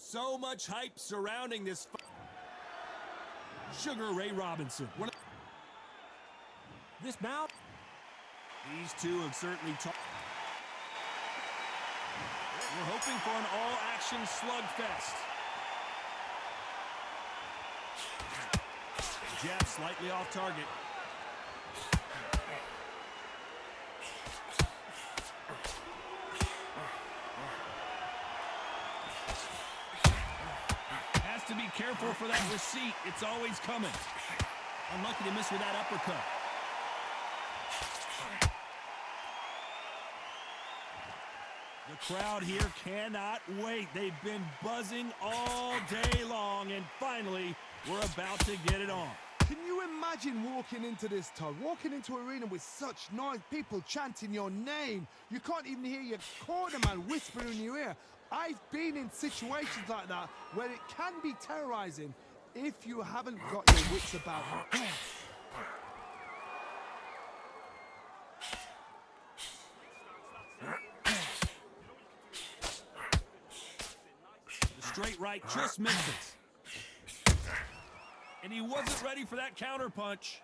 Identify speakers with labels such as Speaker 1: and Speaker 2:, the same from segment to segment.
Speaker 1: So much hype surrounding this Sugar Ray Robinson. This bout, these two have certainly talked. We're hoping for an all-action slugfest. Jab slightly off target. Has to be careful for that receipt. It's always coming. Unlucky to miss with that uppercut. The crowd here cannot wait. They've been buzzing all day long, and finally, we're about to get it on.
Speaker 2: Can you imagine walking into this, Todd? Walking into an arena with such noise, people chanting your name. You can't even hear your corner man whispering in your ear. I've been in situations like that where it can be terrorizing if you haven't got your wits about you.
Speaker 1: Straight right just misses. And he wasn't ready for that counter punch.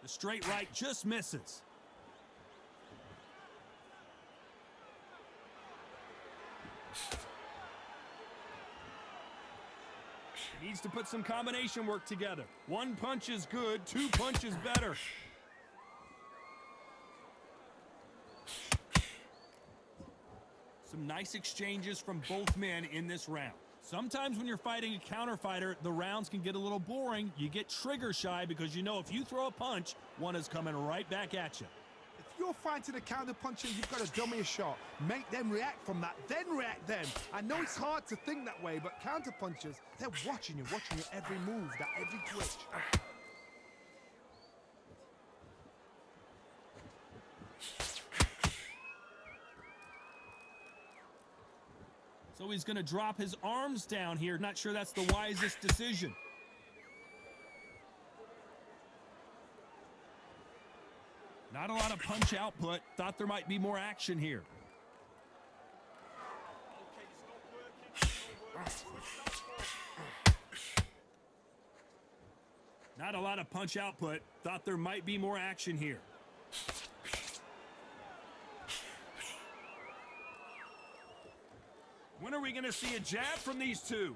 Speaker 1: The straight right just misses. Needs to put some combination work together. One punch is good, two punches better. Some nice exchanges from both men in this round. Sometimes when you're fighting a counter fighter, the rounds can get a little boring. You get trigger shy because you know if you throw a punch, one is coming right back at you.
Speaker 2: If you're fighting a counter puncher, you've got to dummy a shot. Make them react from that, then react then. I know it's hard to think that way, but counter punchers, they're watching you every move, that every twitch.
Speaker 1: So he's going to drop his arms down here. Not sure that's the wisest decision. Not a lot of punch output. Thought there might be more action here. Not a lot of punch output. Thought there might be more action here. When are we going to see a jab from these two?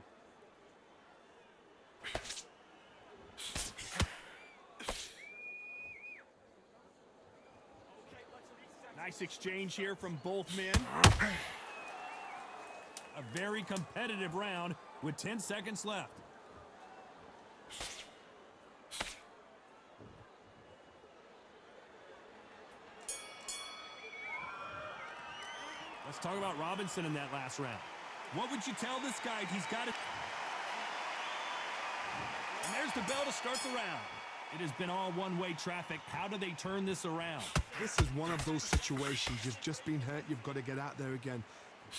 Speaker 1: Nice exchange here from both men. A very competitive round with 10 seconds left. Let's talk about Robinson in that last round. What would you tell this guy? He's got it. And there's the bell to start the round. It has been all one-way traffic. How do they turn this around?
Speaker 2: This is one of those situations. You've just been hurt. You've got to get out there again.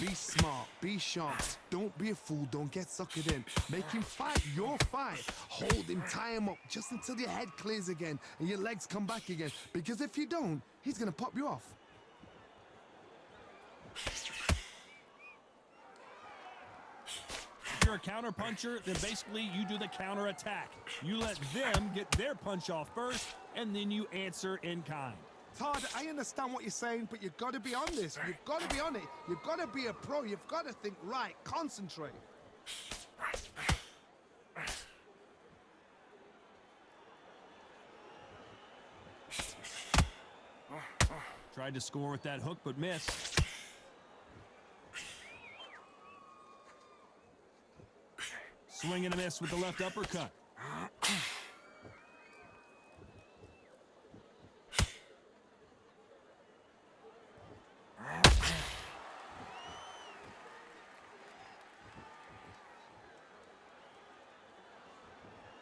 Speaker 2: Be smart. Be sharp. Don't be a fool. Don't get suckered in. Make him fight your fight. Hold him. Tie him up just until your head clears again and your legs come back again. Because if you don't, he's going to pop you off.
Speaker 1: If you're a counter puncher, then basically you do the counter attack. You let them get their punch off first, and then you answer in kind.
Speaker 2: Todd, I understand what you're saying, but you've got to be on this. You've got to be on it. You've got to be a pro. You've got to think right. Concentrate.
Speaker 1: Tried to score with that hook, but missed. Swing and a miss with the left uppercut.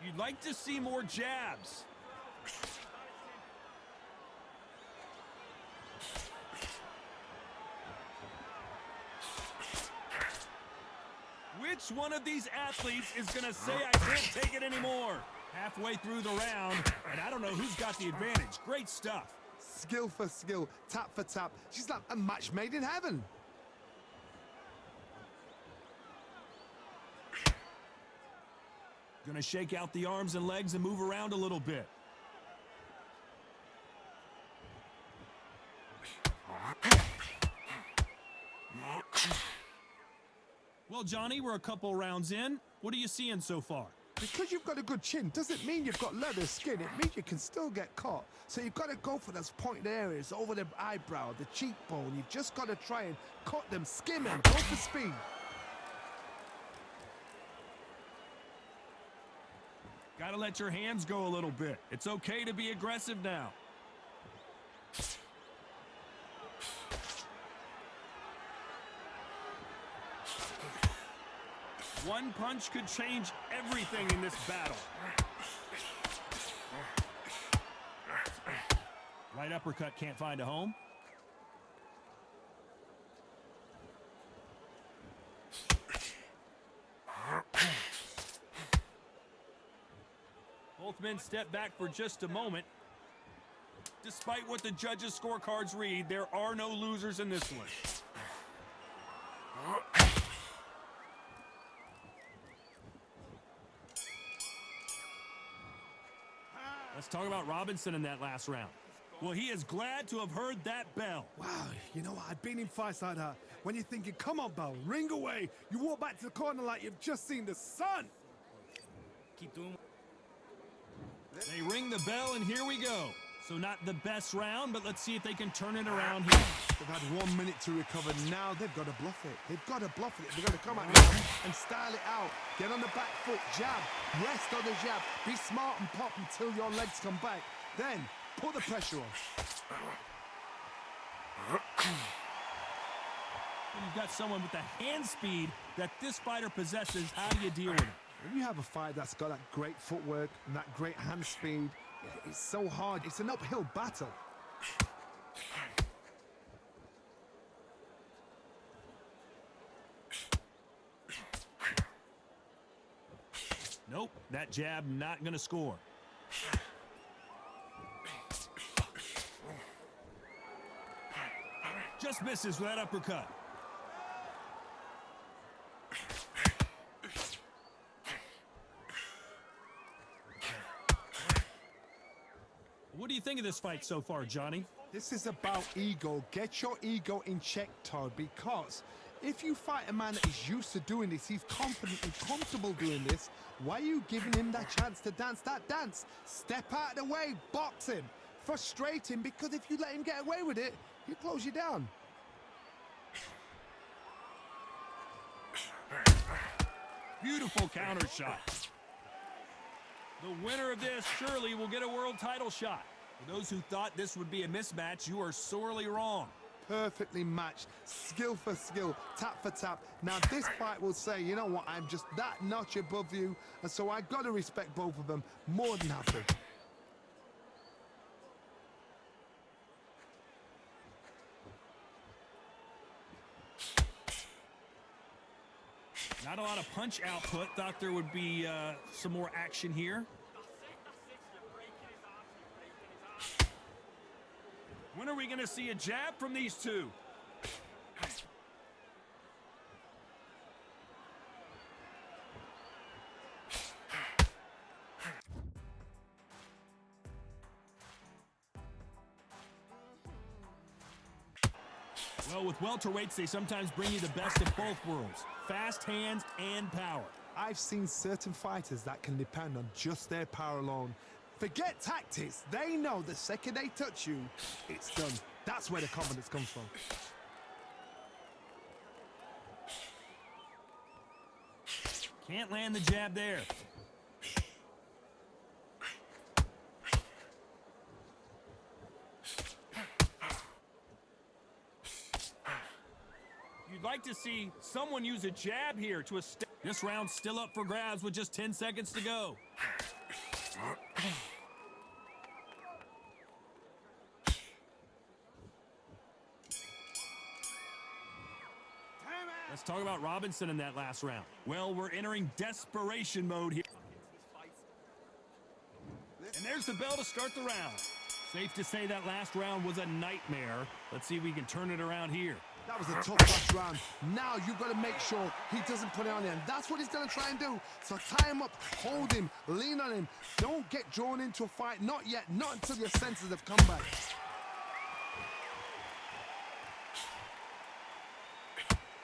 Speaker 1: You'd like to see more jabs. Which one of these athletes is going to say, I can't take it anymore? Halfway through the round, and I don't know who's got the advantage. Great stuff.
Speaker 2: Skill for skill, tap for tap. She's like a match made in heaven.
Speaker 1: Gonna shake out the arms and legs and move around a little bit. Well, Johnny, we're a couple rounds in. What are you seeing so far?
Speaker 2: Because you've got a good chin doesn't mean you've got leather skin. It means you can still get caught. So you've got to go for those pointed areas over the eyebrow, the cheekbone. You've just got to try and cut them, skim them, go for speed.
Speaker 1: Gotta let your hands go a little bit. It's okay to be aggressive now. One punch could change everything in this battle. Right uppercut can't find a home. Both men step back for just a moment. Despite what the judges' scorecards read, there are no losers in this one. Let's talk about Robinson in that last round. Well, he is glad to have heard that bell.
Speaker 2: Wow, you know what? I've been in fights like that. When you're thinking, come on, bell, ring away. You walk back to the corner like you've just seen the sun.
Speaker 3: Keep doing.
Speaker 1: They ring the bell, and here we go. So not the best round, but let's see if they can turn it around here.
Speaker 2: They've had 1 minute to recover. Now they've got to bluff it. They've got to bluff it. They've got to come out now and style it out. Get on the back foot, jab, rest on the jab. Be smart and pop until your legs come back. Then put the pressure on.
Speaker 1: When you've got someone with the hand speed that this fighter possesses, how do you deal with it?
Speaker 2: When you have a fight that's got that great footwork and that great hand speed, it's so hard. It's an uphill battle.
Speaker 1: Nope, that jab not going to score. Just misses with that uppercut. What do you think of this fight so far, Johnny?
Speaker 2: This is about ego. Get your ego in check, Todd, because if you fight a man that is used to doing this, he's confident and comfortable doing this, why are you giving him that chance to dance that dance? Step out of the way, box him. Frustrate him, because if you let him get away with it, he'll close you down.
Speaker 1: Beautiful counter shot. The winner of this surely will get a world title shot. For those who thought this would be a mismatch, you are sorely wrong.
Speaker 2: Perfectly matched, skill for skill, tap for tap. Now this fight will say, you know what, I'm just that notch above you, and so I got to respect both of them. More than happy.
Speaker 1: Not a lot of punch output. Thought there would be some more action here. When are we going to see a jab from these two? Well, with welterweights, they sometimes bring you the best of both worlds. Fast hands and power.
Speaker 2: I've seen certain fighters that can depend on just their power alone. Forget tactics. They know the second they touch you, it's done. That's where the confidence comes from.
Speaker 1: Can't land the jab there. You'd like to see someone use a jab here to establish. This round's still up for grabs with just 10 seconds to go. Let's talk about Robinson in that last round. Well, we're entering desperation mode here. And there's the bell to start the round. Safe to say that last round was a nightmare. Let's see if we can turn it around here.
Speaker 2: That was a tough last round. Now you've got to make sure he doesn't put it on you. And that's what he's going to try and do. So tie him up, hold him, lean on him. Don't get drawn into a fight. Not yet. Not until your senses have come back.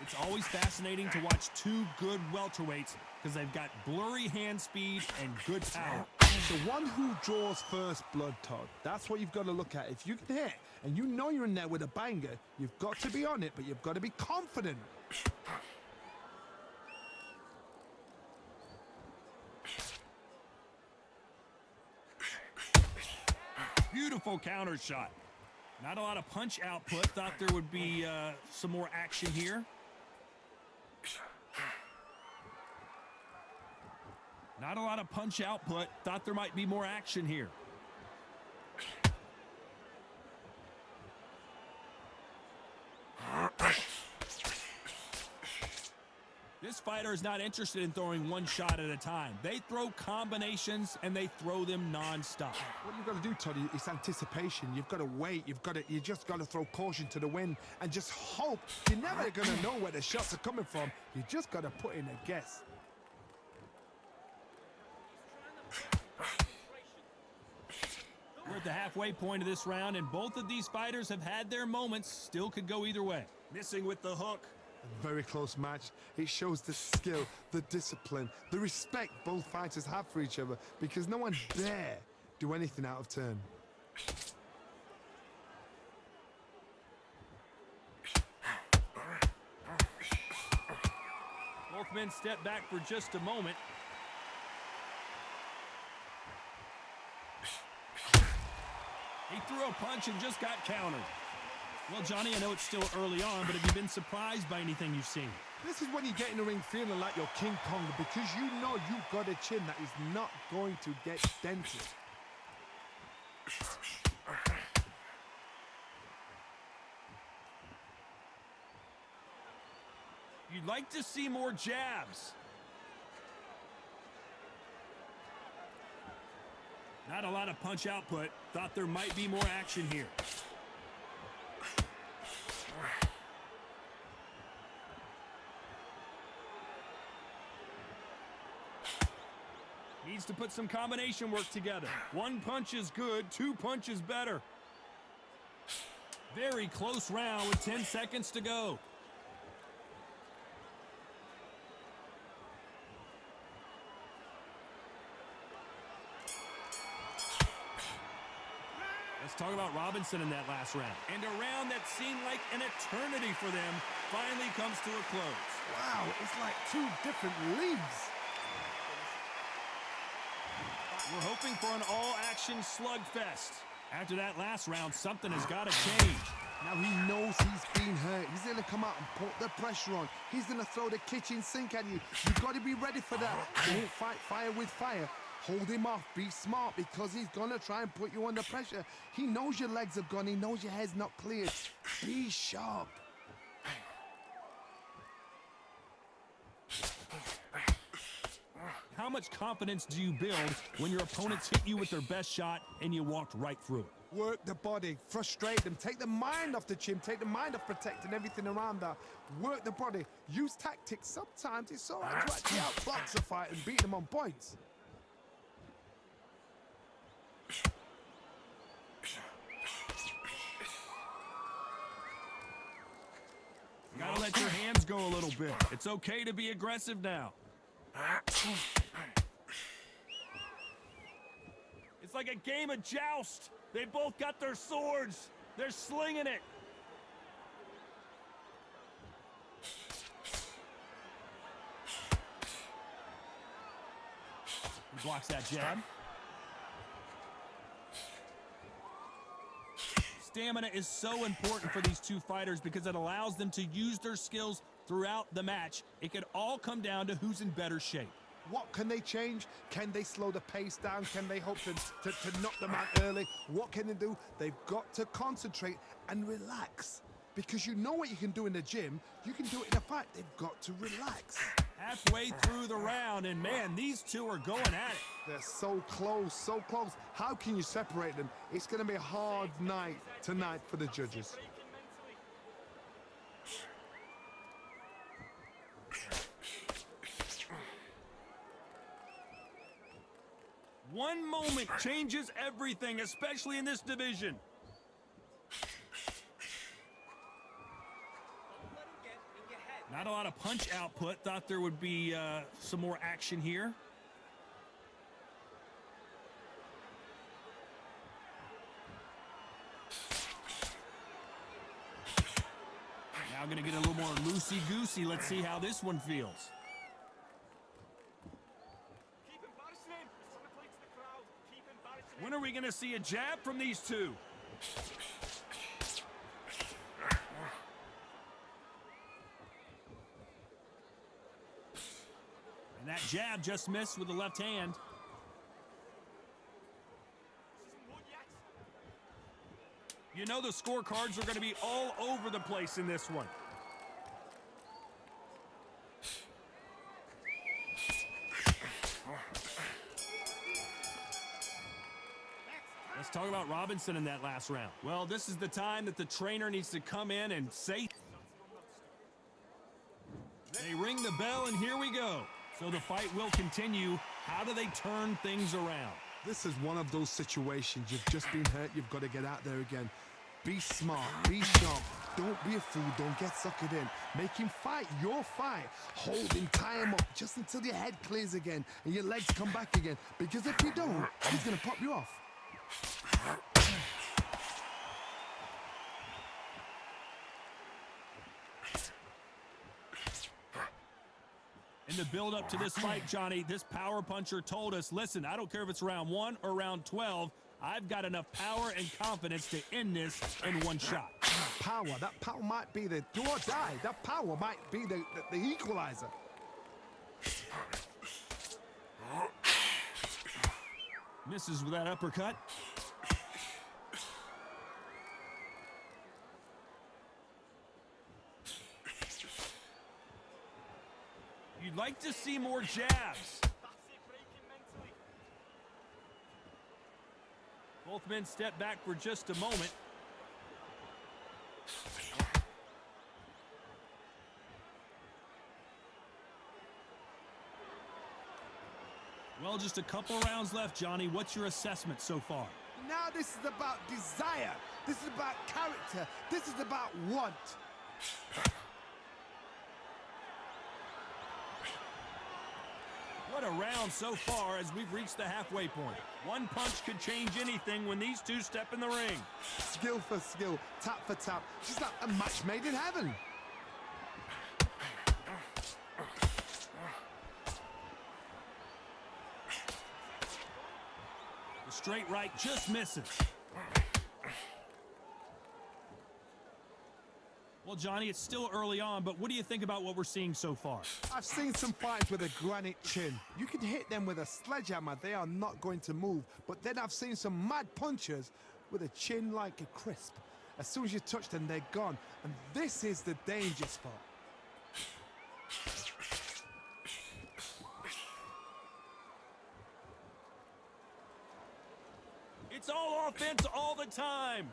Speaker 1: It's always fascinating to watch two good welterweights because they've got blurry hand speed and good power.
Speaker 2: The one who draws first blood, Todd, that's what you've got to look at. If you can hit and you know you're in there with a banger, you've got to be on it, but you've got to be confident.
Speaker 1: Beautiful counter shot. Not a lot of punch output. Thought there would be some more action here. Not a lot of punch output. Thought there might be more action here. This fighter is not interested in throwing one shot at a time. They throw combinations and they throw them non-stop.
Speaker 2: What you've got to do, Toddy, is anticipation. You've got to wait. You just got to throw caution to the wind and just hope. You're never going to know where the shots are coming from. You just got to put in a guess.
Speaker 1: We're at the halfway point of this round, and both of these fighters have had their moments. Still could go either way. Missing with the hook.
Speaker 2: A very close match. It shows the skill, the discipline, the respect both fighters have for each other, because no one dare do anything out of turn.
Speaker 1: Both men step back for just a moment. He threw a punch and just got countered. Well, Johnny, I know it's still early on, but have you been surprised by anything you've seen?
Speaker 2: This is when you get in the ring feeling like you're King Kong, because you know you've got a chin that is not going to get dented.
Speaker 1: You'd like to see more jabs. Not a lot of punch output. Thought there might be more action here. Needs to put some combination work together. One punch is good, two punches better. Very close round with 10 seconds to go. Let's talk about Robinson in that last round. And a round that seemed like an eternity for them finally comes to a close.
Speaker 2: Wow, it's like two different leagues.
Speaker 1: We're hoping for an all-action slugfest. After that last round, something has got to change.
Speaker 2: Now he knows he's been hurt. He's going to come out and put the pressure on. He's going to throw the kitchen sink at you. You've got to be ready for that. Don't fight fire with fire. Hold him off. Be smart, because he's going to try and put you under pressure. He knows your legs are gone. He knows your head's not cleared. Be sharp.
Speaker 1: How much confidence do you build when your opponents hit you with their best shot and you walked right through it?
Speaker 2: Work the body. Frustrate them. Take the mind off the chin. Take the mind off protecting everything around that. Work the body. Use tactics. Sometimes it's all right to actually outbox a fight and beat them on points.
Speaker 1: Gotta let your hands go a little bit. It's okay to be aggressive now. It's like a game of joust. They both got their swords. They're slinging it. He blocks that jab. Stamina is so important for these two fighters because it allows them to use their skills throughout the match. It could all come down to who's in better shape.
Speaker 2: What can they change? Can they slow the pace down? Can they hope to knock them out early? What can they do? They've got to concentrate and relax. Because you know what you can do in the gym, you can do it in a fight. They've got to relax.
Speaker 1: Halfway through the round, and man, these two are going at it.
Speaker 2: They're so close, so close. How can you separate them? It's going to be a hard night tonight for the judges.
Speaker 1: One moment changes everything, especially in this division. Not a lot of punch output. Thought there would be some more action here. Now going to get a little more loosey-goosey. Let's see how this one feels. When are we going to see a jab from these two? And that jab just missed with the left hand. You know the scorecards are going to be all over the place in this one. Let's talk about Robinson in that last round. Well, this is the time that the trainer needs to come in and say. They ring the bell, and here we go. So the fight will continue. How do they turn things around?
Speaker 2: This is one of those situations. You've just been hurt. You've got to get out there again. Be smart. Be sharp. Don't be a fool. Don't get suckered in. Make him fight your fight. Hold him, tie him up just until your head clears again and your legs come back again. Because if you don't, he's going to pop you off.
Speaker 1: In the build-up to this fight, Johnny, this power puncher told us, listen, I don't care if it's round 1 or round 12, I've got enough power and confidence to end this in one shot.
Speaker 2: That power might be the do or die. That power might be the equalizer.
Speaker 1: Misses with that uppercut. You'd like to see more jabs. Both men step back for just a moment. Well, just a couple rounds left, Johnny. What's your assessment so far?
Speaker 2: Now this is about desire. This is about character. This is about want.
Speaker 1: What a round so far as we've reached the halfway point. One punch could change anything when these two step in the ring.
Speaker 2: Skill for skill, tap for tap. Just like a match made in heaven.
Speaker 1: The straight right just misses. Well, Johnny, it's still early on, but what do you think about what we're seeing so far?
Speaker 2: I've seen some fights with a granite chin. You can hit them with a sledgehammer, they are not going to move. But then I've seen some mad punchers with a chin like a crisp. As soon as you touch them, they're gone. And this is the danger spot.
Speaker 1: It's all offense all the time.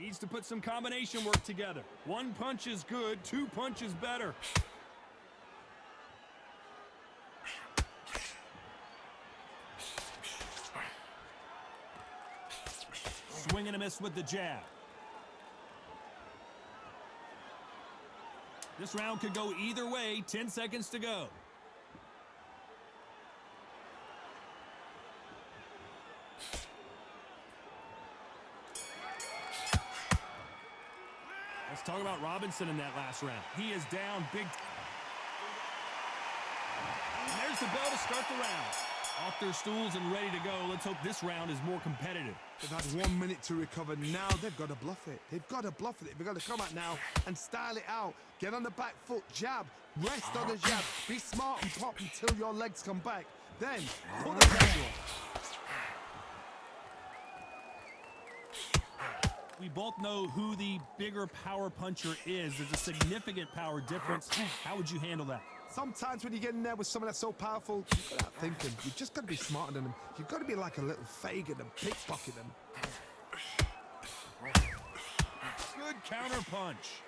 Speaker 1: Needs to put some combination work together. One punch is good, two punches better. Swing and a miss with the jab. This round could go either way. 10 seconds to go. Let's talk about Robinson in that last round. He is down big. And there's the bell to start the round. Off their stools and ready to go. Let's hope this round is more competitive.
Speaker 2: They've had 1 minute to recover. Now they've got to bluff it. They've got to bluff it. They've got to come out now and style it out. Get on the back foot, jab, rest on the jab. Be smart and pop until your legs come back. Then put the pressure on.
Speaker 1: We both know who the bigger power puncher is. There's a significant power difference. How would you handle that?
Speaker 2: Sometimes when you get in there with someone that's so powerful, you've got to outthink them. You've just got to be smarter than them. You've got to be like a little Fagin and pickpocket them.
Speaker 1: Good counter punch.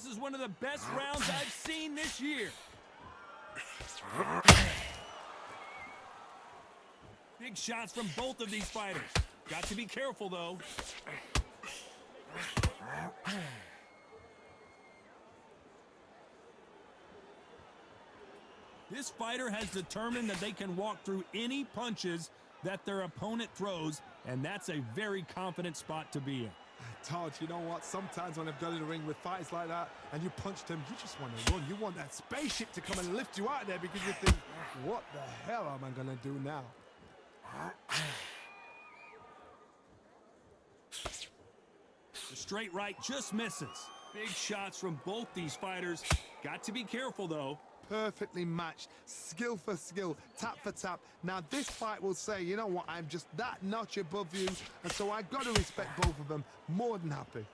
Speaker 1: This is one of the best rounds I've seen this year. Big shots from both of these fighters. Got to be careful, though. This fighter has determined that they can walk through any punches that their opponent throws, and that's a very confident spot to be in.
Speaker 2: Todd, you know what? Sometimes when I've got in the ring with fights like that and you punch them, you just want to run. You want that spaceship to come and lift you out of there because you think, what the hell am I going to do now?
Speaker 1: The straight right just misses. Big shots from both these fighters. Got to be careful, though.
Speaker 2: Perfectly matched, skill for skill, tap for tap. Now this fight will say, you know what, I'm just that notch above you, and so I've got to respect both of them. More than happy.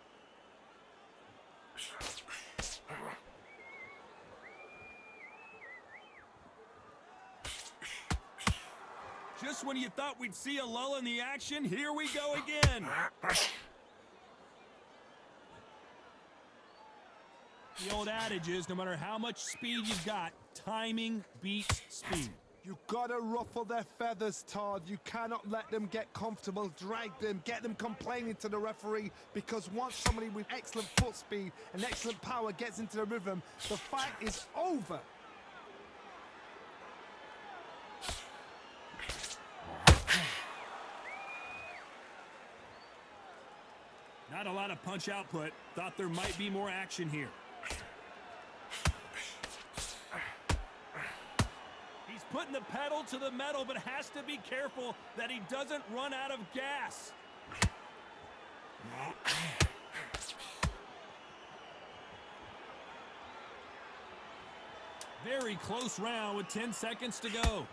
Speaker 1: Just when you thought we'd see a lull in the action, here we go again. The old adage is, no matter how much speed you've got, timing beats speed.
Speaker 2: You gotta ruffle their feathers, Todd. You cannot let them get comfortable, drag them, get them complaining to the referee, because once somebody with excellent foot speed and excellent power gets into the rhythm, the fight is over.
Speaker 1: Not a lot of punch output. Thought there might be more action here. He's putting the pedal to the metal, but has to be careful that he doesn't run out of gas. Very close round with 10 seconds to go.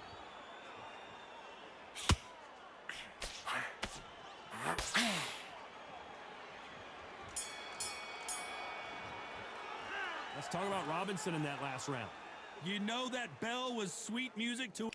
Speaker 1: Let's talk about Robinson in that last round. You know that bell was sweet music to...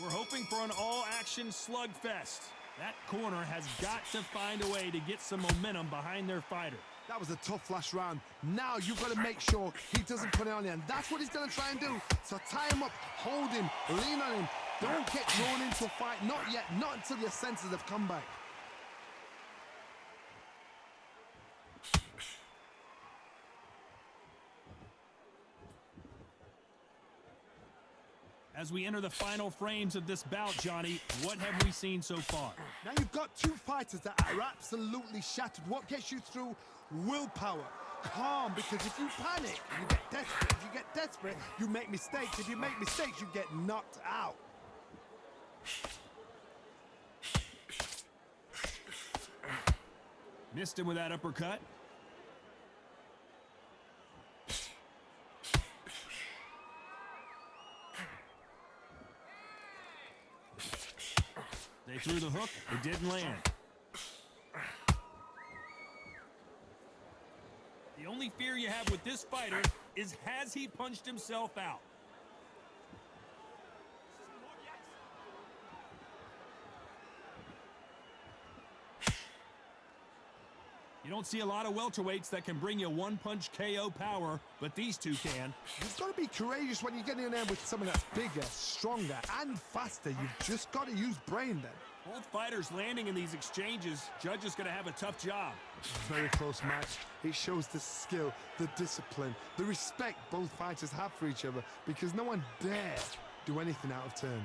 Speaker 1: We're hoping for an all-action slugfest. That corner has got to find a way to get some momentum behind their fighter.
Speaker 2: That was a tough last round. Now you've got to make sure he doesn't put it on you, and that's what he's going to try and do. So tie him up, hold him, lean on him. Don't get drawn into a fight. Not yet. Not until your senses have come back.
Speaker 1: As we enter the final frames of this bout, Johnny, what have we seen so far?
Speaker 2: Now you've got two fighters that are absolutely shattered. What gets you through? Willpower. Calm, because if you panic, you get desperate. If you get desperate, you make mistakes. If you make mistakes, you get knocked out.
Speaker 1: Missed him with that uppercut. They threw the hook, it didn't land. The only fear you have with this fighter is, has he punched himself out? You don't see a lot of welterweights that can bring you one-punch KO power, but these two can.
Speaker 2: You've got to be courageous when you get in there with someone that's bigger, stronger, and faster. You've just got to use brain then.
Speaker 1: Both fighters landing in these exchanges, Judge is going to have a tough job.
Speaker 2: Very close match. It shows the skill, the discipline, the respect both fighters have for each other, because no one dare do anything out of turn.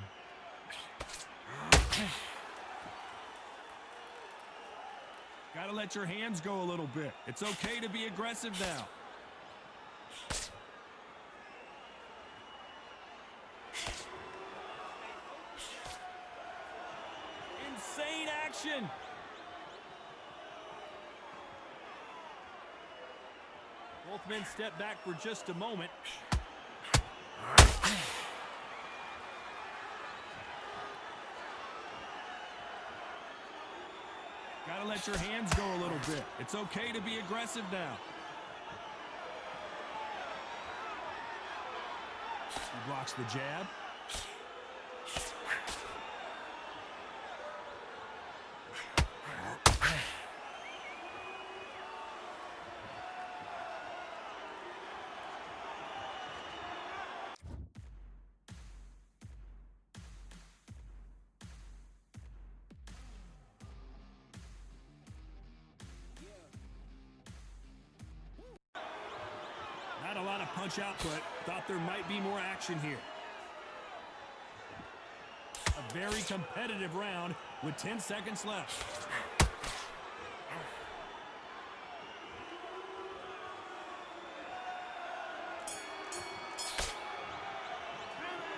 Speaker 1: Gotta let your hands go a little bit. It's okay to be aggressive now. Insane action. Both men step back for just a moment. Gotta let your hands go a little bit. It's okay to be aggressive now. He blocks the jab. punch output. Thought there might be more action here. A very competitive round with 10 seconds left.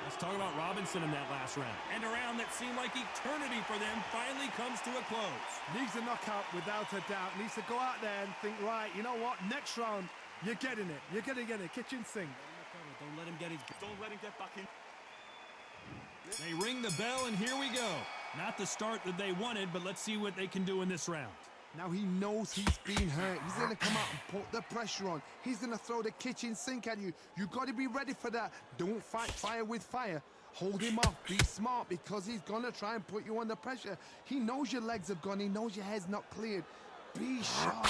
Speaker 1: Let's talk about Robinson in that last round. And a round that seemed like eternity for them finally comes to a close.
Speaker 2: Needs a knockout without a doubt. Needs to go out there and think, right, you know what? Next round, you're getting it. You're going to get it. Kitchen sink.
Speaker 3: Don't let him get his. Don't let him get back in.
Speaker 1: They ring the bell, and here we go. Not the start that they wanted, but let's see what they can do in this round.
Speaker 2: Now he knows he's been hurt. He's going to come out and put the pressure on. He's going to throw the kitchen sink at you. You got to be ready for that. Don't fight fire with fire. Hold him off. Be smart, because he's going to try and put you under pressure. He knows your legs have gone. He knows your head's not cleared. Be sharp.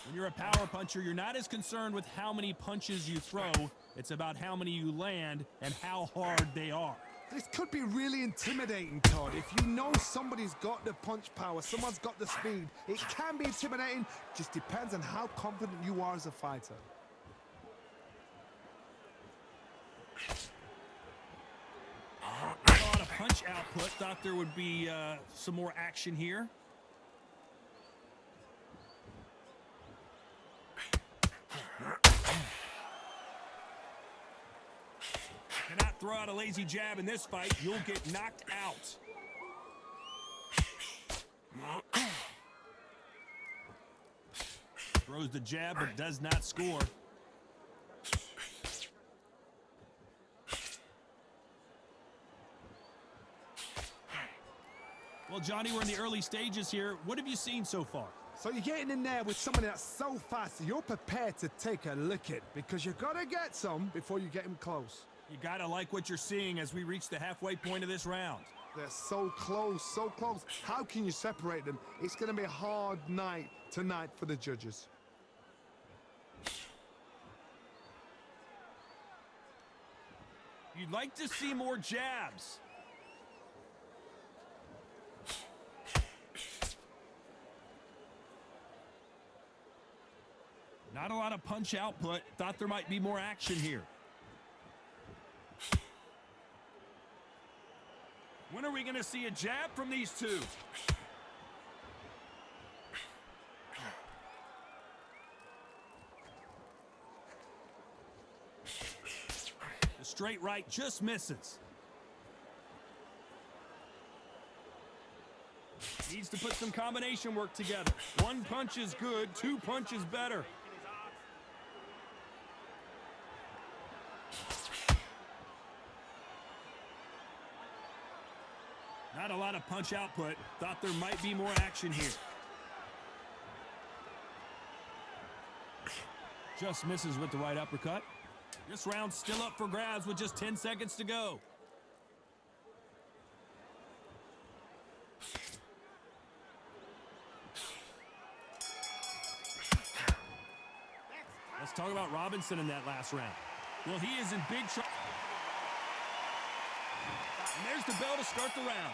Speaker 1: When you're a power puncher, you're not as concerned with how many punches you throw. It's about how many you land and how hard they are.
Speaker 2: This could be really intimidating, Todd. If you know somebody's got the punch power, someone's got the speed, it can be intimidating. Just depends on how confident you are as a fighter.
Speaker 1: A lot of punch output. Thought there would be some more action here. Cannot throw out a lazy jab in this fight. You'll get knocked out. Throws the jab but does not score. Well, Johnny, we're in the early stages here. What have you seen so far?
Speaker 2: So you're getting in there with somebody that's so fast, you're prepared to take a licking, because you got to get some before you get him close.
Speaker 1: You got to like what you're seeing as we reach the halfway point of this round.
Speaker 2: They're so close, so close. How can you separate them? It's going to be a hard night tonight for the judges.
Speaker 1: You'd like to see more jabs. Not a lot of punch output. Thought there might be more action here. When are we going to see a jab from these two? The straight right just misses. Needs to put some combination work together. One punch is good, two punches better. Not a lot of punch output. Thought there might be more action here. Just misses with the right uppercut. This round's still up for grabs with just 10 seconds to go. Let's talk about Robinson in that last round. Well, he is in big trouble. And there's the bell to start the round.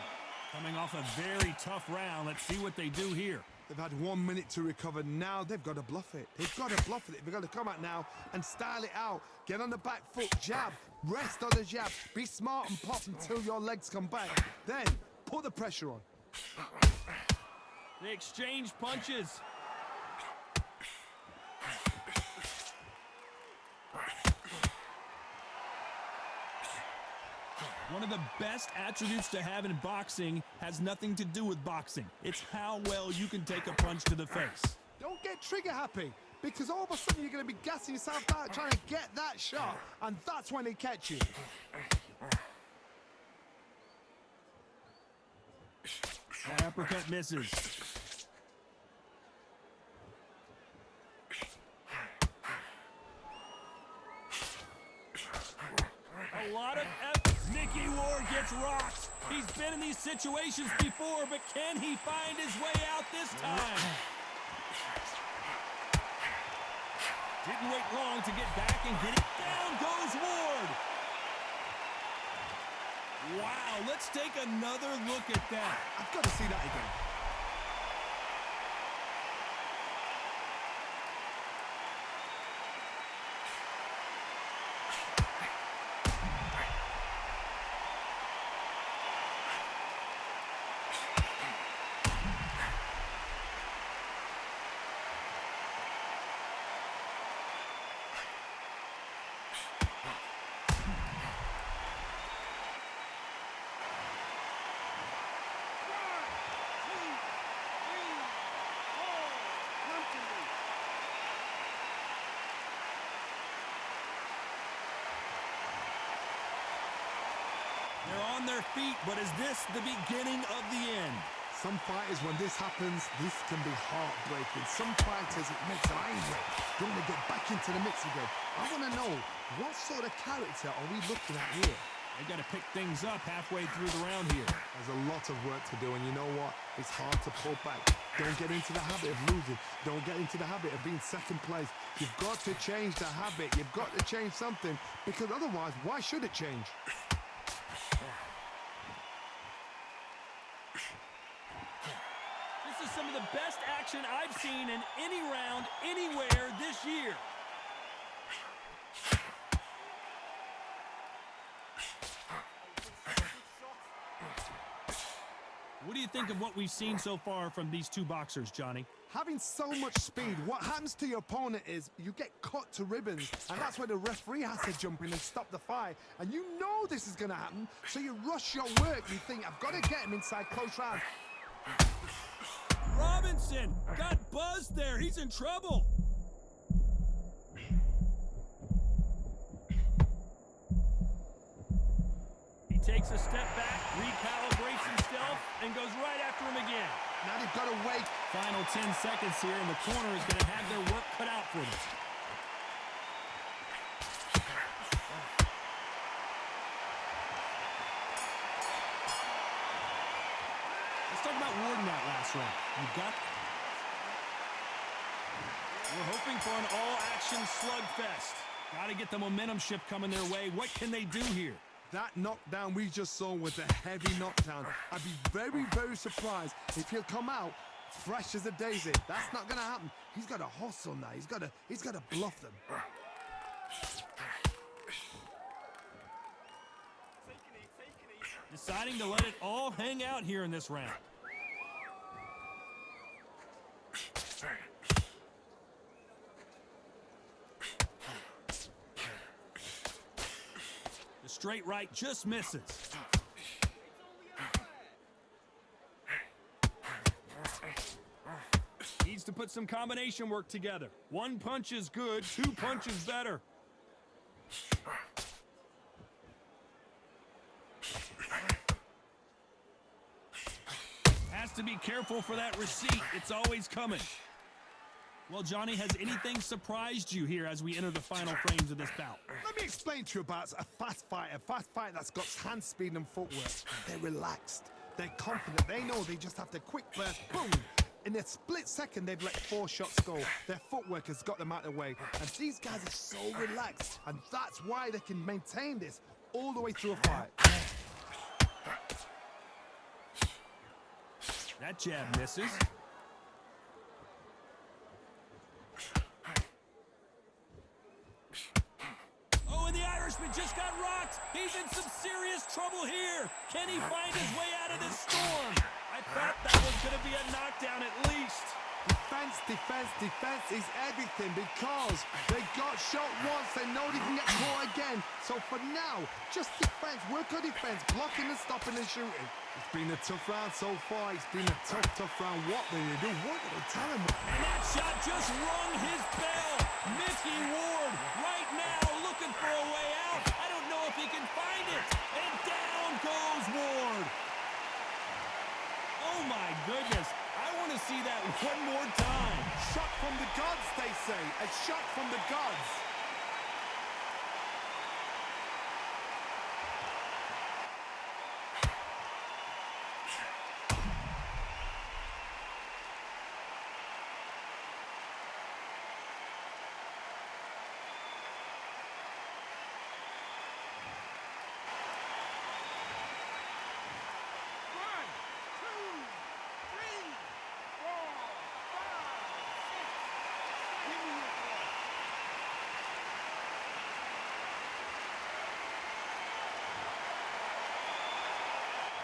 Speaker 1: Coming off a very tough round. Let's see what they do here.
Speaker 2: They've had 1 minute to recover. Now they've got to bluff it. They've got to bluff it. They've got to come out now and style it out. Get on the back foot, jab, rest on the jab. Be smart and pop until your legs come back. Then put the pressure on.
Speaker 1: They exchange punches. One of the best attributes to have in boxing has nothing to do with boxing. It's how well you can take a punch to the face.
Speaker 2: Don't get trigger happy, because all of a sudden you're going to be gassing yourself out trying to get that shot, and that's when they catch you.
Speaker 1: That uppercut misses. A lot of Micky Ward gets rocked. He's been in these situations before, but can he find his way out this time? Didn't wait long to get back and get it. Down goes Ward. Wow, let's take another look at that.
Speaker 2: I've got to see that again.
Speaker 1: They're on their feet, but is this the beginning of the end?
Speaker 2: Some fighters, when this happens, this can be heartbreaking. Some fighters, it makes them angry. They want to get back into the mix again. I want to know, what sort of character are we looking at here?
Speaker 1: They've got to pick things up halfway through the round here.
Speaker 2: There's a lot of work to do, and you know what? It's hard to pull back. Don't get into the habit of losing. Don't get into the habit of being second place. You've got to change the habit. You've got to change something, because otherwise, why should it change?
Speaker 1: This is some of the best action I've seen in any round anywhere this year. What do you think of what we've seen so far from these two boxers, Johnny?
Speaker 2: Having so much speed, what happens to your opponent is you get cut to ribbons, and that's where the referee has to jump in and stop the fight. And you know this is going to happen, so you rush your work. You think, I've got to get him inside close round.
Speaker 1: Robinson got buzzed there. He's in trouble. He takes a step back, recalibrates himself, and goes right after him again.
Speaker 2: Now they've got to wait.
Speaker 1: Final 10 seconds here, and the corner is going to have their work cut out for them. Let's talk about Ward in that last round. We're hoping for an all-action slugfest. Got to get the momentum shift coming their way. What can they do here?
Speaker 2: That knockdown we just saw was a heavy knockdown. I'd be very, very surprised if he'll come out fresh as a daisy. That's not going to happen. He's got to hustle now. He's got to bluff them.
Speaker 1: Deciding to let it all hang out here in this round. The straight right just misses. Needs to put some combination work together. One punch is good, two punches better. Has to be careful for that receipt. It's always coming. Well, Johnny, has anything surprised you here as we enter the final frames of this bout?
Speaker 2: Let me explain to you about a fast fighter that's got hand speed and footwork. They're relaxed. They're confident. They know they just have to quick burst, boom. In a split second, they've let 4 shots go. Their footwork has got them out of the way. And these guys are so relaxed. And that's why they can maintain this all the way through a fight.
Speaker 1: That jab misses. Oh, and the Irishman just got rocked. He's in some serious trouble here. Can he find his way out of this storm? I thought that was going to be a knockdown at least.
Speaker 2: Defense, defense, defense is everything because they got shot once. They know they can get caught again. So for now, just defense, work on defense, blocking and stopping and shooting. It's been a tough round so far. It's been a tough round. What do they do? What do they tell him?
Speaker 1: And that shot just rung his bell. Micky Ward right now looking for a way out. I don't know if he can find it. And down goes Ward. Oh my goodness. I want to see that one more time.
Speaker 2: Shot from the gods, they say. A shot from the gods.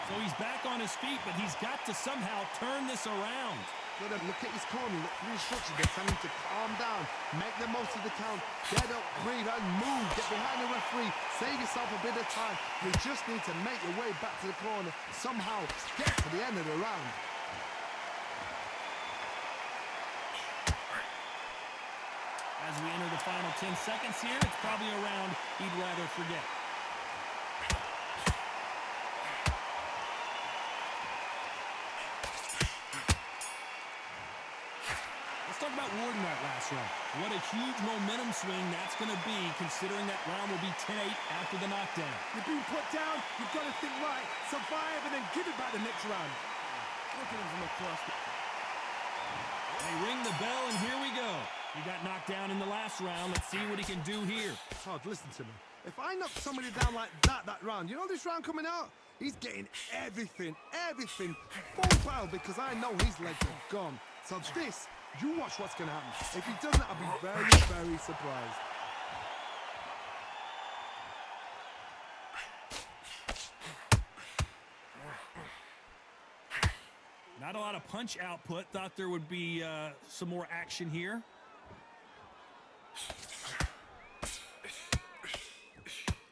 Speaker 1: So he's back on his feet, but he's got to somehow turn this around.
Speaker 2: Look at his corner, look for the instructions. They're telling him to calm down, make the most of the count, get up, breathe, and move. Get behind the referee, save yourself a bit of time. You just need to make your way back to the corner, somehow get to the end of the round.
Speaker 1: As we enter the final 10 seconds here, it's probably a round he'd rather forget. Let's talk about Ward in that last round. What a huge momentum swing that's going to be, considering that round will be 10-8 after the knockdown.
Speaker 3: You're being put down, you've got to think right, survive, and then give it back the next round. Look at him from across.
Speaker 1: They ring the bell, and here we go. He got knocked down in the last round. Let's see what he can do here.
Speaker 2: Todd, listen to me. If I knock somebody down like that round, you know this round coming out? He's getting everything, full barrel, because I know his legs are gone. So this, you watch what's going to happen. If he doesn't, I'll be very, very surprised.
Speaker 1: Not a lot of punch output. Thought there would be some more action here.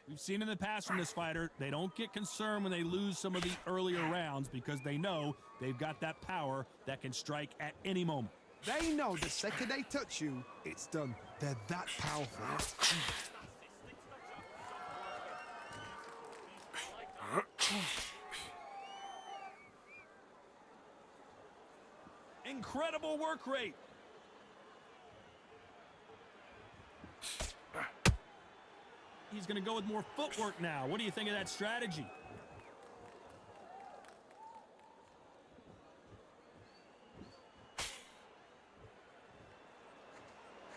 Speaker 1: We've seen in the past from this fighter, they don't get concerned when they lose some of the earlier rounds because they know they've got that power that can strike at any moment.
Speaker 2: They know the second they touch you, it's done. They're that powerful.
Speaker 1: Incredible work rate. He's going to go with more footwork now. What do you think of that strategy?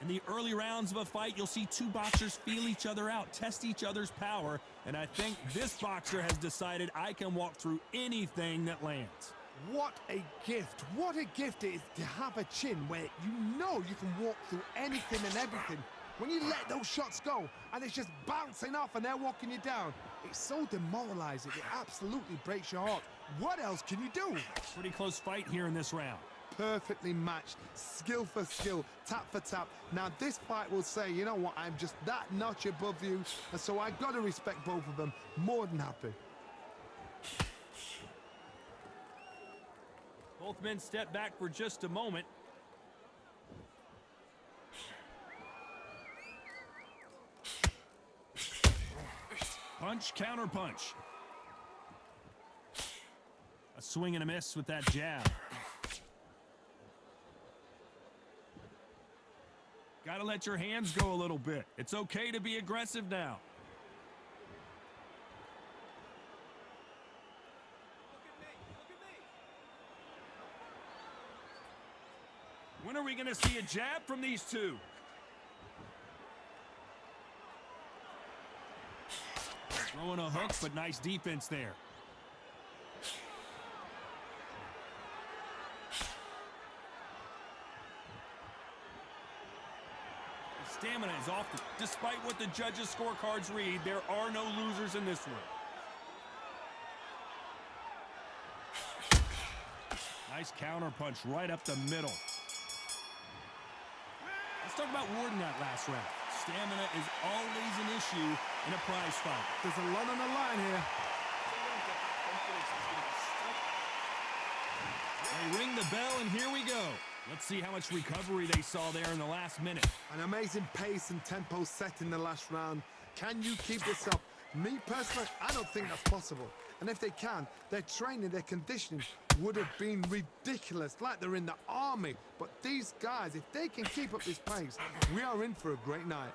Speaker 1: In the early rounds of a fight, you'll see two boxers feel each other out, test each other's power, and I think this boxer has decided I can walk through anything that lands.
Speaker 2: What a gift. What a gift it is to have a chin where you know you can walk through anything and everything. When you let those shots go and it's just bouncing off and they're walking you down, it's so demoralizing. It absolutely breaks your heart. What else can you do?
Speaker 1: Pretty close fight here in this round.
Speaker 2: Perfectly matched, skill for skill, tap for tap. Now this fight will say, you know what, I'm just that notch above you, and so I gotta respect both of them. More than happy.
Speaker 1: Both men step back for just a moment. Punch, counter punch. A swing and a miss with that jab. Gotta let your hands go a little bit. It's okay to be aggressive now. When are we gonna see a jab from these two? Throwing a hook, but nice defense there. The stamina is off. Despite what the judges' scorecards read, there are no losers in this one. Nice counter punch right up the middle. Let's talk about Ward in that last round. Stamina is always an issue in a prize fight.
Speaker 2: There's a lot on the line here.
Speaker 1: They ring the bell, and here we go. Let's see how much recovery they saw there in the last minute.
Speaker 2: An amazing pace and tempo set in the last round. Can you keep this up? Me personally, I don't think that's possible. And if they can, their training, their conditioning would have been ridiculous, like they're in the army. But these guys, if they can keep up this pace, we are in for a great night.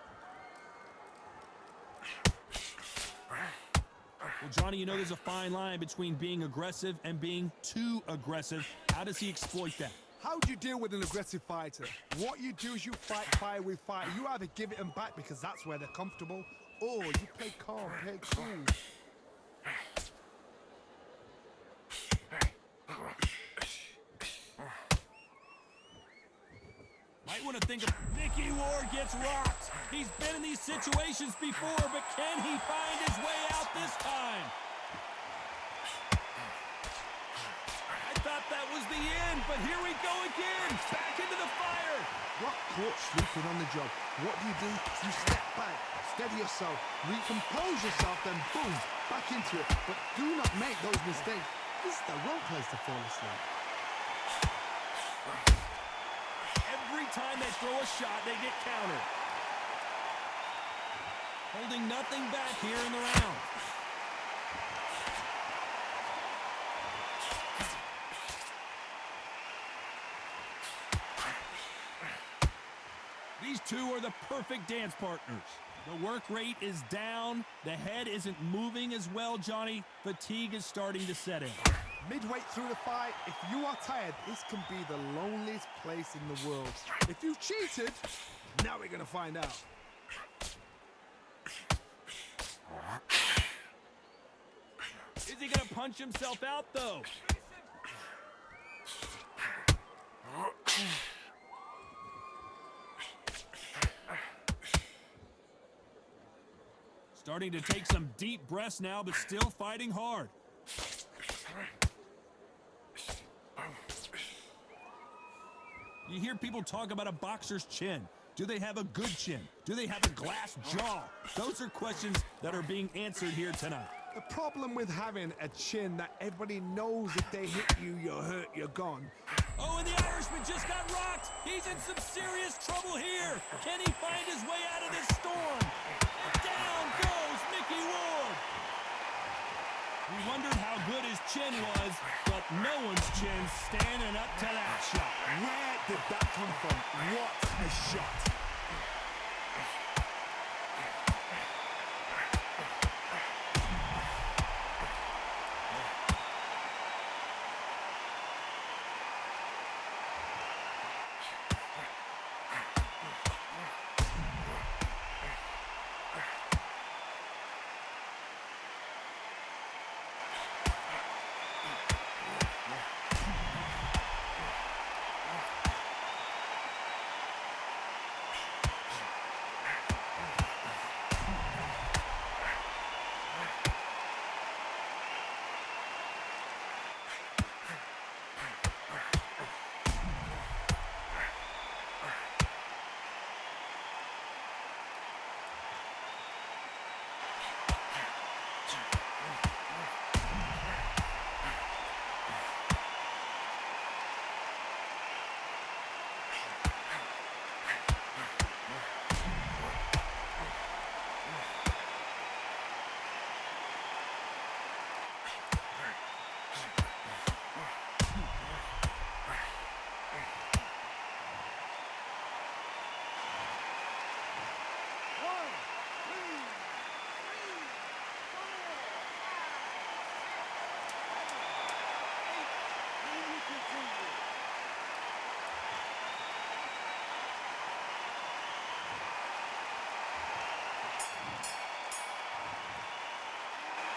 Speaker 1: Well, Johnny, you know there's a fine line between being aggressive and being too aggressive. How does he exploit that?
Speaker 2: How do you deal with an aggressive fighter? What you do is you fight fire with fire. You either give it them back because that's where they're comfortable, or you play calm, play cool.
Speaker 1: Might want to think of Micky Ward gets rocked. He's been in these situations before, but can he find his way out this time? thought that was the end, but here we go again. Back into the fire.
Speaker 2: Got caught sleeping on the job. What do? You step back, steady yourself, recompose yourself, then boom, back into it. But do not make those mistakes. This is the wrong place to fall asleep.
Speaker 1: Every time they throw a shot, they get countered. Holding nothing back here in the round. These two are the perfect dance partners. The work rate is down. The head isn't moving as well, Johnny. Fatigue is starting to set in.
Speaker 2: Midway through the fight, if you are tired, this can be the loneliest place in the world. If you cheated, now we're gonna find out.
Speaker 1: Is he gonna punch himself out, though? Starting to take some deep breaths now, but still fighting hard. You hear people talk about a boxer's chin. Do they have a good chin? Do they have a glass jaw? Those are questions that are being answered here tonight.
Speaker 2: The problem with having a chin that everybody knows if they hit you, you're hurt, you're gone.
Speaker 1: Oh, and the Irishman just got rocked. He's in some serious trouble here. Can he find his way out of this storm? And down goes Micky Ward. We wondered how good his chin was, but no one's chin's standing up to that shot.
Speaker 2: Where did that come from? What a shot.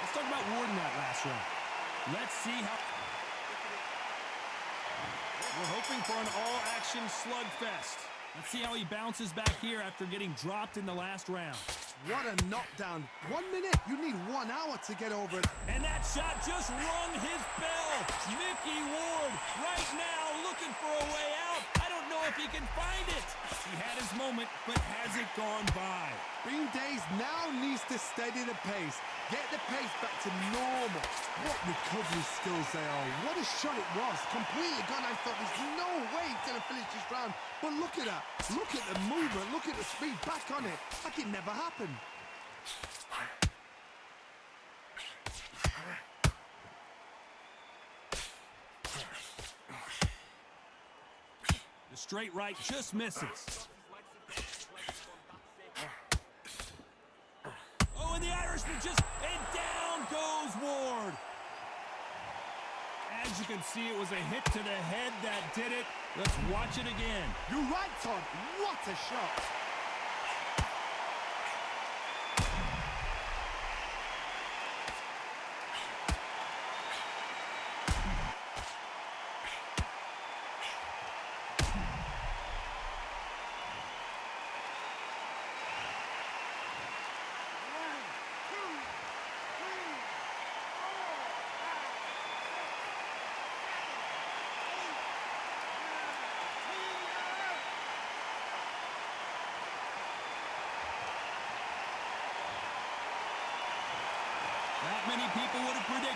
Speaker 1: Let's talk about Ward in that last round. Let's see how... We're hoping for an all-action slugfest. Let's see how he bounces back here after getting dropped in the last round.
Speaker 2: What a knockdown. 1 minute, you need 1 hour to get over it.
Speaker 1: And that shot just rung his bell. Micky Ward right now looking for a way out. I don't know if he can find it. He had his moment, but has it gone by?
Speaker 2: Bean Days now needs to steady the pace. Get the pace back to normal. What recovery skills they are. What a shot it was. Completely gone. I thought there's no way he's going to finish this round. But look at that. Look at the movement. Look at the speed. Back on it. Like it never happened.
Speaker 1: The straight right just misses. Oh, and the Irishman just... And down goes Ward. As you can see, it was a hit to the head that did it. Let's watch it again.
Speaker 2: You're right, Todd. What a shot.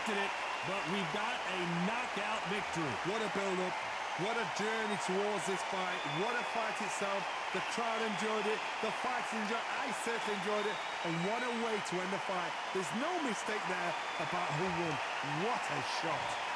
Speaker 1: expected it, but we've got a knockout victory.
Speaker 2: What a build-up. What a journey towards this fight. What a fight itself. The crowd enjoyed it. The fighters enjoyed it. I certainly enjoyed it. And what a way to end the fight. There's no mistake there about who won. What a shot.